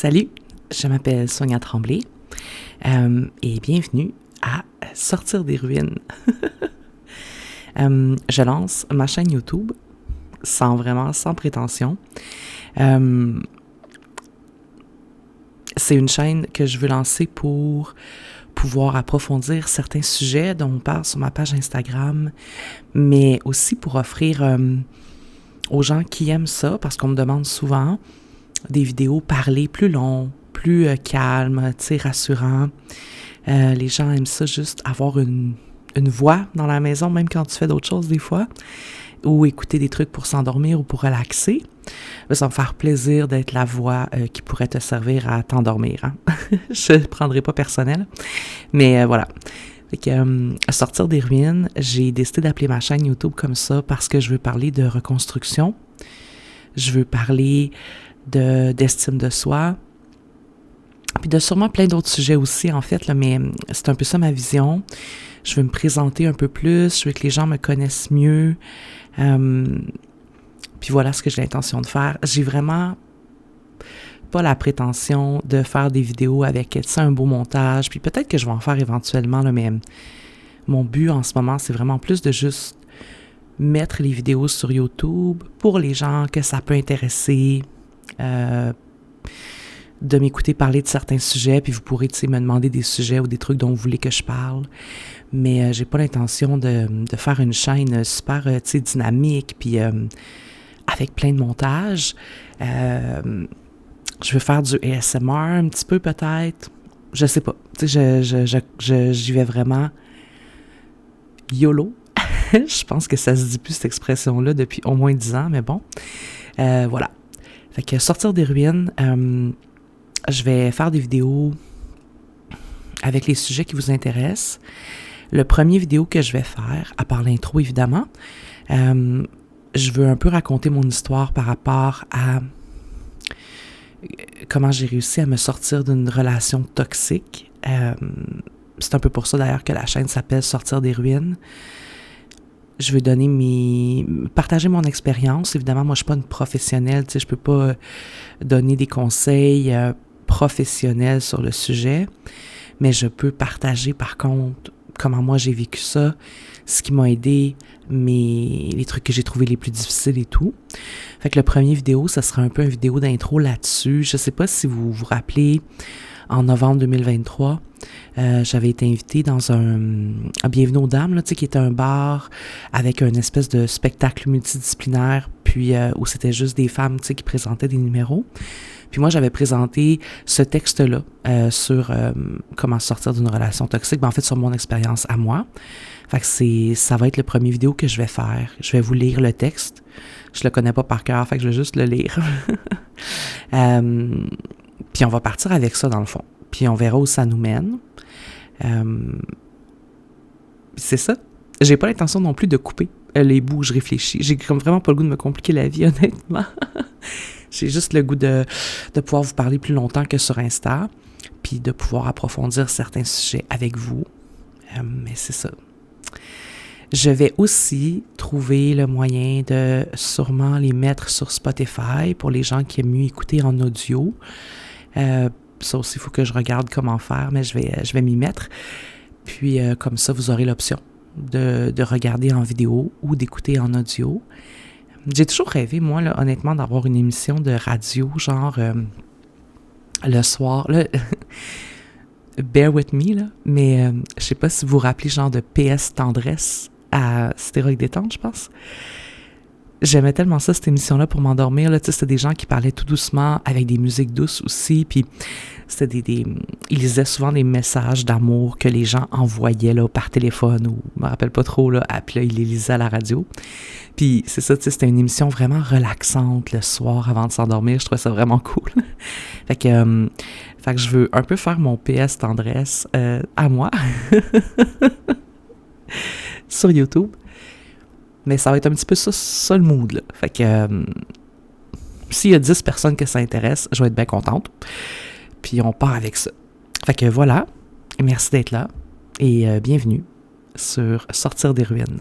Salut, je m'appelle Sonia Tremblay et bienvenue à Sortir des ruines. Je lance ma chaîne YouTube sans prétention. C'est une chaîne que je veux lancer pour pouvoir approfondir certains sujets dont on parle sur ma page Instagram, mais aussi pour offrir aux gens qui aiment ça, parce qu'on me demande souvent des vidéos parlées plus longues, plus calmes, tu sais, rassurants. Les gens aiment ça juste avoir une voix dans la maison, même quand tu fais d'autres choses des fois, ou écouter des trucs pour s'endormir ou pour relaxer. Ça va me faire plaisir d'être la voix qui pourrait te servir à t'endormir. Hein? Je ne prendrai pas personnel, mais voilà. Fait que, Sortir des ruines, j'ai décidé d'appeler ma chaîne YouTube comme ça parce que je veux parler de reconstruction. Je veux parler d'estime de soi. Puis de sûrement plein d'autres sujets aussi, en fait, là, mais c'est un peu ça ma vision. Je veux me présenter un peu plus, je veux que les gens me connaissent mieux. Puis voilà ce que j'ai l'intention de faire. J'ai vraiment pas la prétention de faire des vidéos avec, tu sais, un beau montage. Puis peut-être que je vais en faire éventuellement, là, mais mon but en ce moment, c'est vraiment plus de juste mettre les vidéos sur YouTube pour les gens que ça peut intéresser, de m'écouter parler de certains sujets, puis vous pourrez, tu sais, me demander des sujets ou des trucs dont vous voulez que je parle. Mais j'ai pas l'intention de faire une chaîne super, tu sais, dynamique, puis avec plein de montage. Je veux faire du ASMR un petit peu peut-être. Je sais pas. Tu sais, j'y vais vraiment YOLO. Je pense que ça se dit plus cette expression-là depuis au moins 10 ans, mais bon. Voilà. Fait que Sortir des ruines, je vais faire des vidéos avec les sujets qui vous intéressent. Le premier vidéo que je vais faire, à part l'intro évidemment, je veux un peu raconter mon histoire par rapport à comment j'ai réussi à me sortir d'une relation toxique. C'est un peu pour ça d'ailleurs que la chaîne s'appelle Sortir des ruines. Je veux partager mon expérience. Évidemment, moi, je suis pas une professionnelle, tu sais, je peux pas donner des conseils professionnels sur le sujet, mais je peux partager, par contre, comment moi j'ai vécu ça, ce qui m'a aidé, les trucs que j'ai trouvés les plus difficiles et tout. Fait que le premier vidéo, ça sera un peu une vidéo d'intro là-dessus. Je sais pas si vous vous rappelez, en novembre 2023, j'avais été invitée dans un Bienvenue aux Dames, là, tu sais, qui était un bar avec un espèce de spectacle multidisciplinaire, puis où c'était juste des femmes, tu sais, qui présentaient des numéros. Puis moi, j'avais présenté ce texte-là sur comment sortir d'une relation toxique, en fait, sur mon expérience à moi. Fait que ça va être le premier vidéo que je vais faire. Je vais vous lire le texte. Je le connais pas par cœur, fait que je vais juste le lire. Puis on va partir avec ça, dans le fond. Puis on verra où ça nous mène. C'est ça. J'ai pas l'intention non plus de couper les bouts où je réfléchis. J'ai comme vraiment pas le goût de me compliquer la vie, honnêtement. J'ai juste le goût de pouvoir vous parler plus longtemps que sur Insta, puis de pouvoir approfondir certains sujets avec vous. Mais c'est ça. Je vais aussi trouver le moyen de sûrement les mettre sur Spotify pour les gens qui aiment mieux écouter en audio. Ça aussi, il faut que je regarde comment faire, mais je vais m'y mettre. Puis, comme ça, vous aurez l'option de regarder en vidéo ou d'écouter en audio. J'ai toujours rêvé, moi, là, honnêtement, d'avoir une émission de radio, genre le soir. Là, bear with me, là, mais je sais pas si vous vous rappelez, genre de PS Tendresse à Stéroïde Détente, je pense. J'aimais tellement ça, cette émission-là, pour m'endormir. Là, tu sais, c'était des gens qui parlaient tout doucement, avec des musiques douces aussi, puis c'était ils lisaient souvent des messages d'amour que les gens envoyaient là, par téléphone, ou je me rappelle pas trop, là, puis là, ils les lisaient à la radio. Puis c'est ça, tu sais, c'était une émission vraiment relaxante le soir avant de s'endormir. Je trouvais ça vraiment cool. Fait que je veux un peu faire mon PS Tendresse à moi sur YouTube. Mais ça va être un petit peu ça le mood, là. Fait que s'il y a 10 personnes que ça intéresse, je vais être bien contente. Puis on part avec ça. Fait que voilà. Merci d'être là. Et bienvenue sur Sortir des ruines.